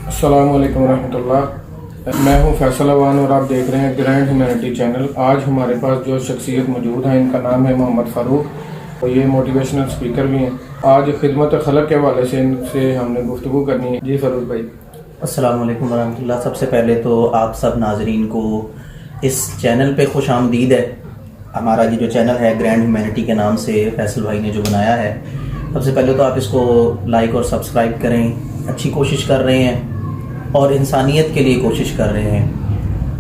السلام علیکم ورحمۃ اللہ، میں ہوں فیصل اوان اور آپ دیکھ رہے ہیں گرینڈ ہیومینٹی چینل۔ آج ہمارے پاس جو شخصیت موجود ہیں ان کا نام ہے محمد فاروق، اور یہ موٹیویشنل اسپیکر بھی ہیں۔ آج خدمت خلق کے حوالے سے ان سے ہم نے گفتگو کرنی ہے۔ جی فاروق بھائی، السلام علیکم ورحمۃ اللہ۔ سب سے پہلے تو آپ سب ناظرین کو اس چینل پہ خوش آمدید ہے۔ ہمارا یہ جو چینل ہے گرینڈ ہیومینٹی کے نام سے فیصل بھائی نے جو بنایا ہے، سب سے پہلے تو آپ اس کو لائک اور سبسکرائب کریں۔ اچھی کوشش کر رہے ہیں اور انسانیت کے لیے کوشش کر رہے ہیں۔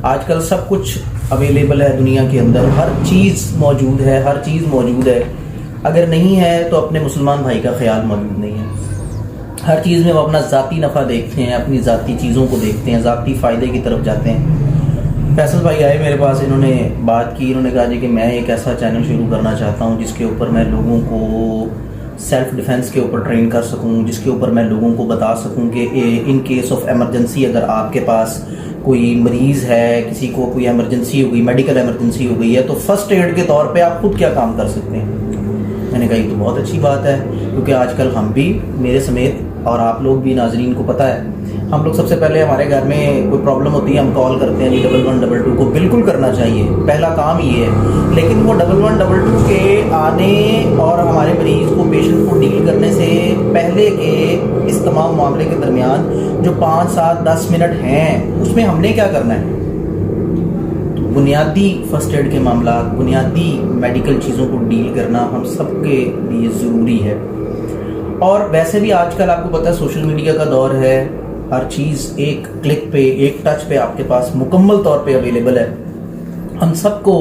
آج کل سب کچھ اویلیبل ہے دنیا کے اندر، ہر چیز موجود ہے، ہر چیز موجود ہے۔ اگر نہیں ہے تو اپنے مسلمان بھائی کا خیال موجود نہیں ہے۔ ہر چیز میں وہ اپنا ذاتی نفع دیکھتے ہیں، اپنی ذاتی چیزوں کو دیکھتے ہیں، ذاتی فائدے کی طرف جاتے ہیں۔ فیصل بھائی آئے میرے پاس، انہوں نے بات کی، انہوں نے کہا جی کہ میں ایک ایسا چینل شروع کرنا چاہتا ہوں جس کے اوپر میں لوگوں کو سیلف ڈیفینس کے اوپر ٹرین کر سکوں، جس کے اوپر میں لوگوں کو بتا سکوں کہ ان کیس آف ایمرجنسی اگر آپ کے پاس کوئی مریض ہے، کسی کو کوئی ایمرجنسی ہو گئی، میڈیکل ایمرجنسی ہو گئی ہے، تو فرسٹ ایڈ کے طور پہ آپ خود کیا کام کر سکتے ہیں۔ میں نے کہا یہ تو بہت اچھی بات ہے، کیونکہ آج کل ہم بھی، میرے سمیت اور آپ لوگ بھی ناظرین کو پتہ ہے، ہم لوگ سب سے پہلے ہمارے گھر میں کوئی پرابلم ہوتی ہے ہم کال کرتے ہیں 1122 کو، بالکل کرنا چاہیے، پہلا کام یہ ہے۔ لیکن وہ 1122 کے آنے اور ہمارے مریض کو، پیشنٹ کو ڈیل کرنے سے پہلے کے اس تمام معاملے کے درمیان جو 5 7 10 منٹ ہیں، اس میں ہم نے کیا کرنا ہے؟ بنیادی فرسٹ ایڈ کے معاملات، بنیادی میڈیکل چیزوں کو ڈیل کرنا ہم سب کے لیے ضروری ہے۔ اور ویسے بھی آج کل آپ کو پتہ ہے سوشل میڈیا کا دور ہے، ہر چیز ایک کلک پہ، ایک ٹچ پہ آپ کے پاس مکمل طور پہ اویلیبل ہے۔ ہم سب کو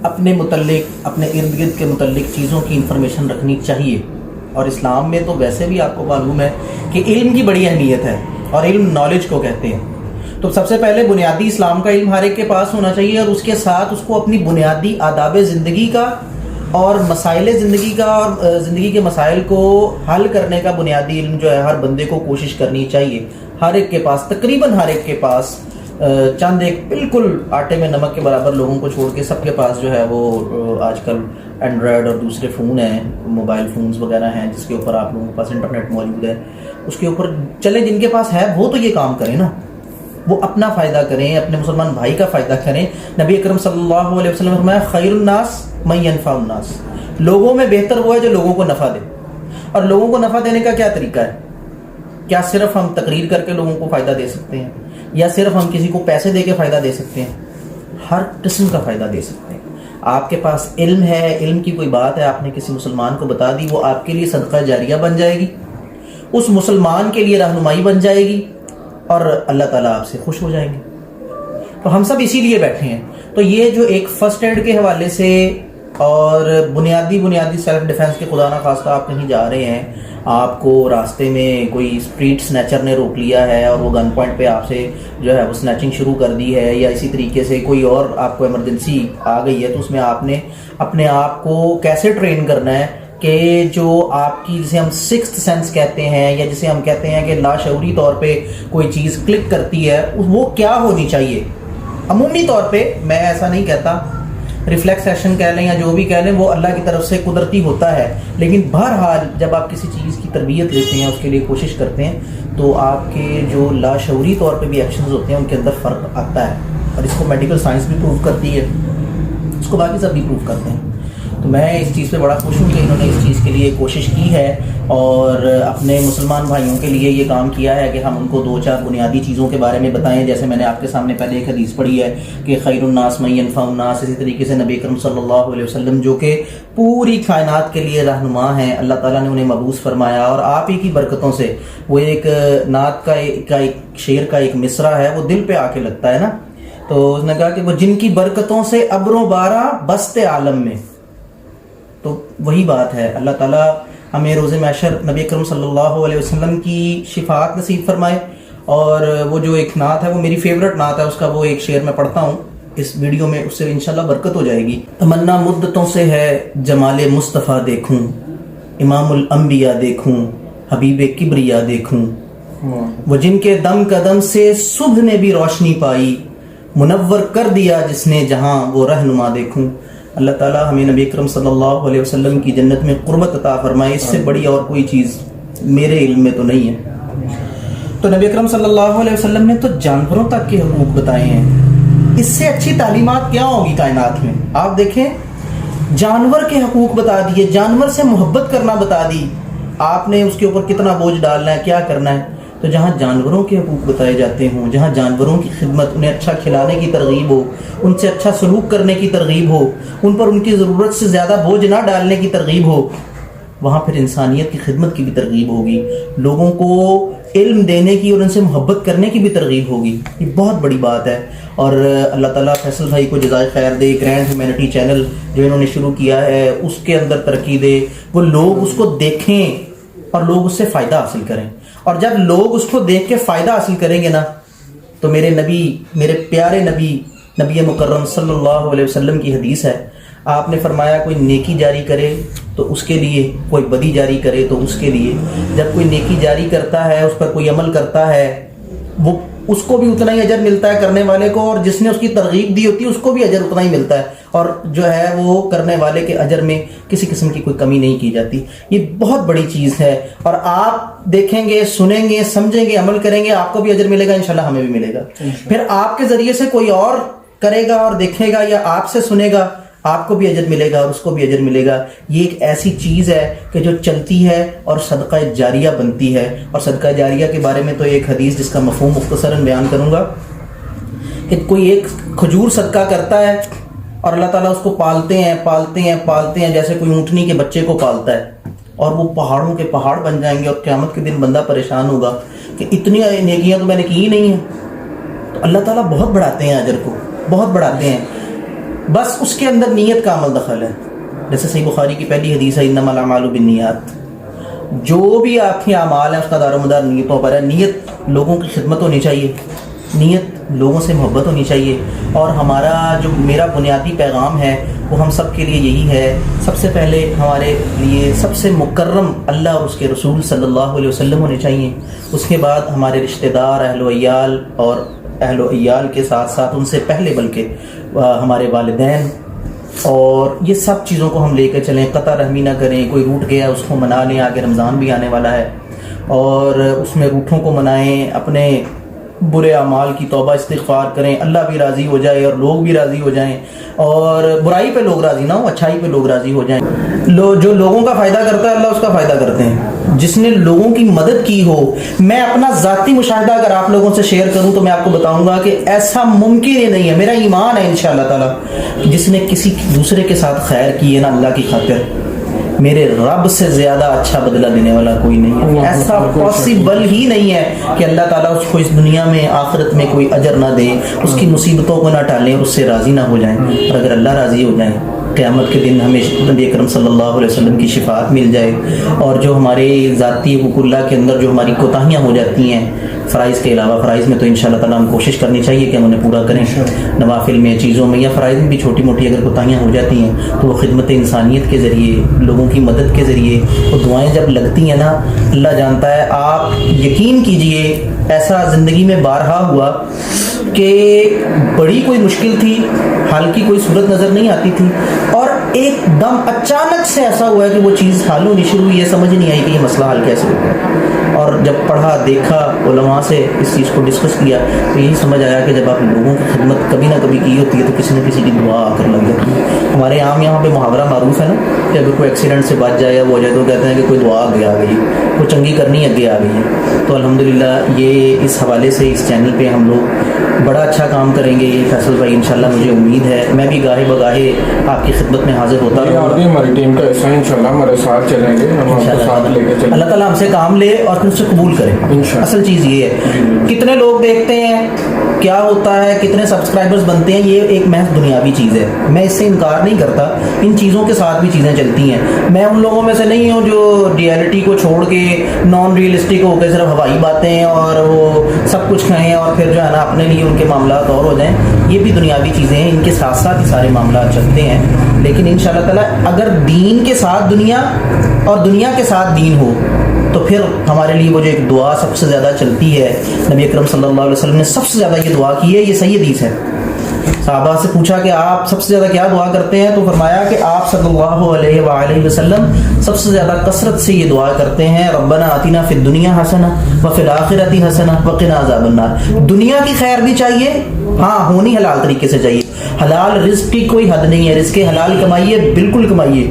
اپنے متعلق، اپنے ارد گرد کے متعلق چیزوں کی انفارمیشن رکھنی چاہیے۔ اور اسلام میں تو ویسے بھی آپ کو معلوم ہے کہ علم کی بڑی اہمیت ہے، اور علم نالج کو کہتے ہیں۔ تو سب سے پہلے بنیادی اسلام کا علم ہر ایک کے پاس ہونا چاہیے، اور اس کے ساتھ اس کو اپنی بنیادی آداب زندگی کا اور مسائل زندگی کا، اور زندگی کے مسائل کو حل کرنے کا بنیادی علم جو ہے ہر بندے کو کوشش کرنی چاہیے۔ ہر ایک کے پاس، تقریباً ہر ایک کے پاس، چند ایک بالکل آٹے میں نمک کے برابر لوگوں کو چھوڑ کے سب کے پاس جو ہے وہ آج کل اینڈرائڈ اور دوسرے فون ہیں، موبائل فونز وغیرہ ہیں، جس کے اوپر آپ لوگوں کے پاس انٹرنیٹ موجود ہے۔ اس کے اوپر چلیں، جن کے پاس ہے وہ تو یہ کام کریں نا، وہ اپنا فائدہ کریں، اپنے مسلمان بھائی کا فائدہ کریں۔ نبی اکرم صلی اللہ علیہ وسلم نے فرمایا خیر الناس من ینفع الناس، لوگوں میں بہتر وہ ہے جو لوگوں کو نفع دے۔ اور لوگوں کو نفع دینے کا کیا طریقہ ہے؟ کیا صرف ہم تقریر کر کے لوگوں کو فائدہ دے سکتے ہیں، یا صرف ہم کسی کو پیسے دے کے فائدہ دے سکتے ہیں؟ ہر قسم کا فائدہ دے سکتے ہیں۔ آپ کے پاس علم ہے، علم کی کوئی بات ہے، آپ نے کسی مسلمان کو بتا دی، وہ آپ کے لیے صدقہ جاریہ بن جائے گی، اس مسلمان کے لیے رہنمائی بن جائے گی، اور اللہ تعالیٰ آپ سے خوش ہو جائیں گے۔ تو ہم سب اسی لیے بیٹھے ہیں۔ تو یہ جو ایک فرسٹ ایڈ کے حوالے سے اور بنیادی سیلف ڈیفینس کے، خدا نہ خواستہ آپ کہیں جا رہے ہیں، آپ کو راستے میں کوئی اسٹریٹ سنیچر نے روک لیا ہے اور وہ گن پوائنٹ پہ آپ سے جو ہے وہ سنیچنگ شروع کر دی ہے، یا اسی طریقے سے کوئی اور آپ کو ایمرجنسی آ گئی ہے، تو اس میں آپ نے اپنے آپ کو کیسے ٹرین کرنا ہے کہ جو آپ کی، جسے ہم سکستھ سینس کہتے ہیں، یا جسے ہم کہتے ہیں کہ لاشعوری طور پہ کوئی چیز کلک کرتی ہے، وہ کیا ہونی چاہیے۔ عمومی طور پہ میں ایسا نہیں کہتا، ریفلیکس ایکشن کہہ لیں یا جو بھی کہہ لیں، وہ اللہ کی طرف سے قدرتی ہوتا ہے، لیکن بہرحال جب آپ کسی چیز کی تربیت لیتے ہیں، اس کے لیے کوشش کرتے ہیں، تو آپ کے جو لاشعوری طور پہ بھی ایکشنز ہوتے ہیں ان کے اندر فرق آتا ہے، اور اس کو میڈیکل سائنس بھی پروو کرتی ہے، اس کو باقی سب بھی پروو کرتے ہیں۔ تو میں اس چیز پہ بڑا خوش ہوں کہ انہوں نے اس چیز کے لیے کوشش کی ہے، اور اپنے مسلمان بھائیوں کے لیے یہ کام کیا ہے کہ ہم ان کو 2-4 بنیادی چیزوں کے بارے میں بتائیں۔ جیسے میں نے آپ کے سامنے پہلے ایک حدیث پڑھی ہے کہ خیر الناس من ینفع الناس، اسی طریقے سے نبی اکرم صلی اللہ علیہ وسلم جو کہ پوری کائنات کے لیے رہنما ہیں، اللہ تعالیٰ نے انہیں مبعوث فرمایا، اور آپ ہی کی برکتوں سے وہ ایک نعت کا ایک شعر کا ایک مصرع ہے، وہ دل پہ آ کے لگتا ہے نا۔ تو اس نے کہا کہ وہ جن کی برکتوں سے ابرو بارہ بستے عالم میں، تو وہی بات ہے۔ اللہ تعالیٰ ہمیں روز محشر نبی اکرم صلی اللہ علیہ وسلم کی شفاعت نصیب فرمائے۔ اور وہ جو ایک نعت ہے، وہ میری فیورٹ نعت ہے، اس کا وہ ایک شعر میں پڑھتا ہوں اس ویڈیو میں، اس سے انشاءاللہ برکت ہو جائے گی۔ تمنا مدتوں سے ہے جمال مصطفیٰ دیکھوں، امام الانبیاء دیکھوں، حبیب کبریا دیکھوں، وہ جن کے دم قدم سے صبح نے بھی روشنی پائی، منور کر دیا جس نے جہاں وہ رہنما دیکھوں۔ اللہ تعالیٰ ہمیں نبی اکرم صلی اللہ علیہ وسلم کی جنت میں قربت عطا فرمائے، اس سے بڑی اور کوئی چیز میرے علم میں تو نہیں ہے۔ تو نبی اکرم صلی اللہ علیہ وسلم نے تو جانوروں تک کے حقوق بتائے ہیں. اس سے اچھی تعلیمات کیا ہوگی کائنات میں؟ آپ دیکھیں جانور کے حقوق بتا دیے, جانور سے محبت کرنا بتا دی آپ نے, اس کے اوپر کتنا بوجھ ڈالنا ہے, کیا کرنا ہے. تو جہاں جانوروں کے حقوق بتائے جاتے ہوں, جہاں جانوروں کی خدمت, انہیں اچھا کھلانے کی ترغیب ہو, ان سے اچھا سلوک کرنے کی ترغیب ہو, ان پر ان کی ضرورت سے زیادہ بوجھ نہ ڈالنے کی ترغیب ہو, وہاں پھر انسانیت کی خدمت کی بھی ترغیب ہوگی, لوگوں کو علم دینے کی اور ان سے محبت کرنے کی بھی ترغیب ہوگی. یہ بہت بڑی بات ہے. اور اللہ تعالیٰ فیصل بھائی کو جزائے خیر دے, گرینڈ ہیومینٹی چینل جو انہوں نے شروع کیا ہے اس کے اندر ترقی دے, وہ لوگ اس کو دیکھیں اور لوگ اس سے فائدہ حاصل کریں. اور جب لوگ اس کو دیکھ کے فائدہ حاصل کریں گے نا, تو میرے نبی, میرے پیارے نبی, نبی مکرم صلی اللہ علیہ وسلم کی حدیث ہے, آپ نے فرمایا کوئی نیکی جاری کرے تو اس کے لیے, کوئی بدی جاری کرے تو اس کے لیے. جب کوئی نیکی جاری کرتا ہے, اس پر کوئی عمل کرتا ہے, وہ اس کو بھی اتنا ہی اجر ملتا ہے کرنے والے کو, اور جس نے اس کی ترغیب دی ہوتی ہے اس کو بھی اجر اتنا ہی ملتا ہے, اور جو ہے وہ کرنے والے کے اجر میں کسی قسم کی کوئی کمی نہیں کی جاتی. یہ بہت بڑی چیز ہے, اور آپ دیکھیں گے, سنیں گے, سمجھیں گے, عمل کریں گے, آپ کو بھی اجر ملے گا, انشاءاللہ ہمیں بھی ملے گا. پھر آپ کے ذریعے سے کوئی اور کرے گا اور دیکھے گا یا آپ سے سنے گا, آپ کو بھی اجر ملے گا اور اس کو بھی اجر ملے گا. یہ ایک ایسی چیز ہے کہ جو چلتی ہے اور صدقہ جاریہ بنتی ہے. اور صدقہ جاریہ کے بارے میں تو ایک حدیث جس کا مفہوم مختصراً بیان کروں گا کہ کوئی ایک کھجور صدقہ کرتا ہے اور اللہ تعالیٰ اس کو پالتے ہیں پالتے ہیں پالتے ہیں, جیسے کوئی اونٹنی کے بچے کو پالتا ہے, اور وہ پہاڑوں کے پہاڑ بن جائیں گے, اور قیامت کے دن بندہ پریشان ہوگا کہ اتنی نیکیاں تو میں نے کی ہی نہیں ہیں. تو اللہ تعالیٰ بہت بڑھاتے ہیں اجر کو, بہت بڑھاتے ہیں, بس اس کے اندر نیت کا عمل دخل ہے. جیسے صحیح بخاری کی پہلی حدیث ہے انما الاعمال بالنیات, جو بھی آپ کے اعمال ہیں اس کا دار و مدار نیتوں پر ہے. نیت لوگوں کی خدمت ہونی چاہیے, نیت لوگوں سے محبت ہونی چاہیے. اور ہمارا جو میرا بنیادی پیغام ہے وہ ہم سب کے لیے یہی ہے, سب سے پہلے ہمارے لیے سب سے مکرم اللہ اور اس کے رسول صلی اللہ علیہ وسلم ہونے چاہیے. اس کے بعد ہمارے رشتہ دار, اہل و عیال, اور اہل و عیال کے ساتھ ساتھ ان سے پہلے بلکہ ہمارے والدین, اور یہ سب چیزوں کو ہم لے کے چلیں. قطع رحمی نہ کریں, کوئی روٹ گیا اس کو منا لیں, آگے رمضان بھی آنے والا ہے, اور اس میں روٹوں کو منائیں, اپنے برے اعمال کی توبہ استغفار کریں, اللہ بھی راضی ہو جائے اور لوگ بھی راضی ہو جائیں, اور برائی پہ لوگ راضی نہ ہوں, اچھائی پہ لوگ راضی ہو جائیں. جو لوگوں کا فائدہ کرتا ہے اللہ اس کا فائدہ کرتے ہیں. جس نے لوگوں کی مدد کی ہو, میں اپنا ذاتی مشاہدہ اگر آپ لوگوں سے شیئر کروں تو میں آپ کو بتاؤں گا کہ ایسا ممکن ہی نہیں ہے, میرا ایمان ہے انشاءاللہ تعالیٰ, جس نے کسی دوسرے کے ساتھ خیر کی ہے نا اللہ کی خاطر, میرے رب سے زیادہ اچھا بدلہ دینے والا کوئی نہیں ہے. ایسا پاسبل ہی نہیں ہے کہ اللہ تعالیٰ اس کو اس دنیا میں آخرت میں کوئی اجر نہ دے, اس کی مصیبتوں کو نہ ٹالیں, اس سے راضی نہ ہو جائیں. اور اگر اللہ راضی ہو جائیں, قیامت کے دن ہمیں نبی اکرم صلی اللہ علیہ وسلم کی شفاعت مل جائے, اور جو ہمارے ذاتی حقوق اللہ کے اندر جو ہماری کوتاہیاں ہو جاتی ہیں فرائض کے علاوہ, فرائض میں تو انشاءاللہ تعالیٰ ہم کوشش کرنی چاہیے کہ ہم انہیں پورا کریں, نوافل میں, چیزوں میں, یا فرائض میں بھی چھوٹی موٹی اگر کوتاہیاں ہو جاتی ہیں تو وہ خدمت انسانیت کے ذریعے, لوگوں کی مدد کے ذریعے وہ دعائیں جب لگتی ہیں نا, اللہ جانتا ہے. آپ یقین کیجئے ایسا زندگی میں بارہا ہوا کہ بڑی کوئی مشکل تھی, حل کی کوئی صورت نظر نہیں آتی تھی, اور ایک دم اچانک سے ایسا ہوا ہے کہ وہ چیز حل ہونی شروع ہوئی ہے, سمجھ نہیں آئی کہ یہ مسئلہ حل کیسے ہوگا. اور جب پڑھا, دیکھا, علماء سے اس چیز کو ڈسکس کیا, تو یہی سمجھ آیا کہ جب آپ لوگوں کی خدمت کبھی نہ کبھی کی ہوتی ہے تو کسی نہ کسی کی دعا آ کر لگ جاتی ہے. ہمارے عام یہاں پہ محاورہ معروف ہے نا کہ اگر کوئی ایکسیڈنٹ سے بچ جائے یا وہ ہو جائے تو کہتے ہیں کہ کوئی دعا آگے آ گئی, کوئی چنگی کرنی آگے آ گئی ہے. تو الحمدللہ یہ اس حوالے سے اس چینل پہ ہم لوگ بڑا اچھا کام کریں گے. یہ فیصل بھائی انشاءاللہ مجھے امید ہے, میں بھی گاہے بگاہے آپ کی خدمت میں حاضر ہوتا رہوں گا. ہماری ٹیم کا حصہ انشاءاللہ ہمارے ساتھ چلیں گے, ہم آپ کو ساتھ لے کے چلیں. اللہ تعالیٰ ہم سے کام لے اور پھر اس سے قبول کرے. اصل چیز یہ ہے, کتنے لوگ دیکھتے ہیں, کیا ہوتا ہے, کتنے سبسکرائبرز بنتے ہیں, یہ ایک محض دنیاوی چیز ہے. میں اس سے انکار نہیں کرتا, ان چیزوں کے ساتھ بھی چیزیں چلتی ہیں. میں ان لوگوں میں سے نہیں ہوں جو ریئلٹی کو چھوڑ کے نان ریئلسٹک ہو کے صرف ہوائی باتیں اور وہ سب کچھ کہیں اور پھر جو ہے نا اپنے لیے ان کے معاملات اور ہو جائیں. یہ بھی دنیاوی چیزیں ہیں, ان کے ساتھ ساتھ ہی سارے معاملات چلتے ہیں. لیکن انشاءاللہ تعالیٰ اگر دین کے ساتھ دنیا اور دنیا کے ساتھ دین ہو تو پھر ہمارے لیے وہ جو ایک دعا سب سے زیادہ چلتی ہے, نبی اکرم صلی اللہ علیہ وسلم نے سب سے زیادہ یہ دعا کی ہے, یہ صحیح حدیث ہے صحابہ سے پوچھا کہ آپ سب سے زیادہ کیا دعا کرتے ہیں، تو فرمایا کہ آپ صلی اللہ علیہ وآلہ وسلم سب سے زیادہ کثرت سے یہ دعا کرتے ہیں، ربنا آتنا فی الدنیا حسنہ وفی الآخرۃ حسنہ وقنا عذاب النار۔ دنیا کی خیر بھی چاہیے، ہاں ہونی حلال طریقے سے چاہیے، حلال رزق کی کوئی حد نہیں ہے، رزق حلال کمائیے، بالکل کمائیے۔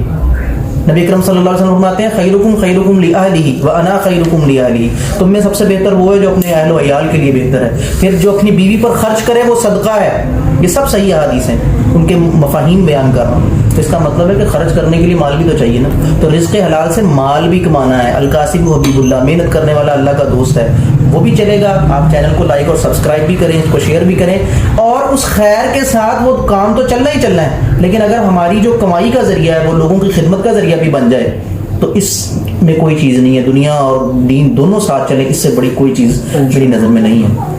نبی اکرم صلی اللہ علیہ وسلم فرماتے ہیں خیرکم خیرکم لأہلہ وانا خیرکم لأہلہ، تم میں سب سے بہتر وہ ہے جو اپنے اہل و عیال کے لیے بہتر ہے، پھر جو اپنی بیوی پر خرچ کرے وہ صدقہ ہے۔ یہ سب صحیح احادیث ہیں، ان کے مفاہیم بیان کر رہا ہوں۔ تو اس کا مطلب ہے کہ خرچ کرنے کے لیے مال بھی تو چاہیے نا، تو رزق حلال سے مال بھی کمانا ہے۔ القاسم حبیب اللہ، محنت کرنے والا اللہ کا دوست ہے، وہ بھی چلے گا۔ آپ چینل کو لائک اور سبسکرائب بھی کریں، اس کو شیئر بھی کریں، اور اس خیر کے ساتھ وہ کام تو چلنا ہی چلنا ہے، لیکن اگر ہماری جو کمائی کا ذریعہ ہے وہ لوگوں کی خدمت کا ذریعہ بھی بن جائے تو اس میں کوئی چیز نہیں ہے۔ دنیا اور دین دونوں ساتھ چلیں، اس سے بڑی کوئی چیز میری نظر میں نہیں ہے۔